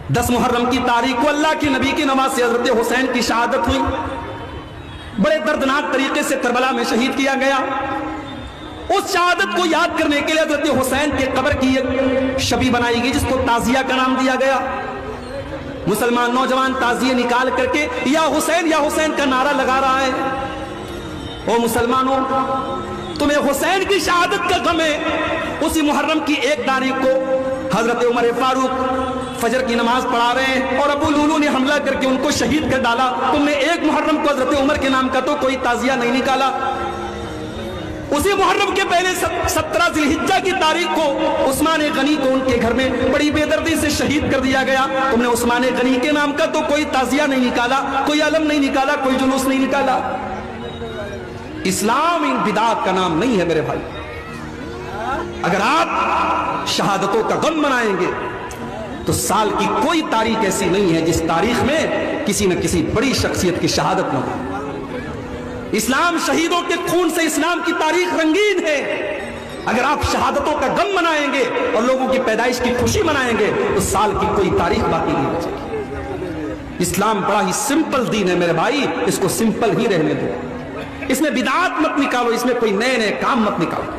10 محرم کی تاریخ کو اللہ کے نبی کی نماز سے حضرت حسین کی شہادت ہوئی، بڑے دردناک طریقے سے کربلا میں شہید کیا گیا۔ اس شہادت کو یاد کرنے کے لیے حضرت حسین کے قبر کی ایک شبی بنائی گئی جس کو تعزیہ کا نام دیا گیا۔ مسلمان نوجوان تعزیہ نکال کر کے یا حسین کا نعرہ لگا رہا ہے۔ او مسلمانوں، تمہیں حسین کی شہادت کا غم ہے۔ اسی محرم کی 1 تاریخ کو حضرت عمر فاروق فجر کی نماز پڑھا رہے ہیں اور ابو لولو نے حملہ کر کے ان کو شہید کر ڈالا۔ تم نے 1 محرم کو حضرت عمر کے نام کا تو کوئی تعزیہ نہیں نکالا۔ اسی محرم کے پہلے 17 ذی الحجہ کی تاریخ کو عثمان غنی کو ان کے گھر میں بڑی بے دردی سے شہید کر دیا گیا۔ تم نے عثمان غنی کے نام کا تو کوئی تعزیہ نہیں نکالا، کوئی علم نہیں نکالا، کوئی جلوس نہیں نکالا۔ اسلام ان بدعات کا نام نہیں ہے میرے بھائی۔ اگر آپ شہادتوں کا غم منائیں گے تو سال کی کوئی تاریخ ایسی نہیں ہے جس تاریخ میں کسی نہ کسی بڑی شخصیت کی شہادت نہ ہو۔ اسلام شہیدوں کے خون سے اسلام کی تاریخ رنگین ہے۔ اگر آپ شہادتوں کا غم منائیں گے اور لوگوں کی پیدائش کی خوشی منائیں گے تو سال کی کوئی تاریخ باقی نہیں بچے گی۔ اسلام بڑا ہی سمپل دین ہے میرے بھائی، اس کو سمپل ہی رہنے دو۔ اس میں بدعات مت نکالو، اس میں کوئی نئے کام مت نکالو۔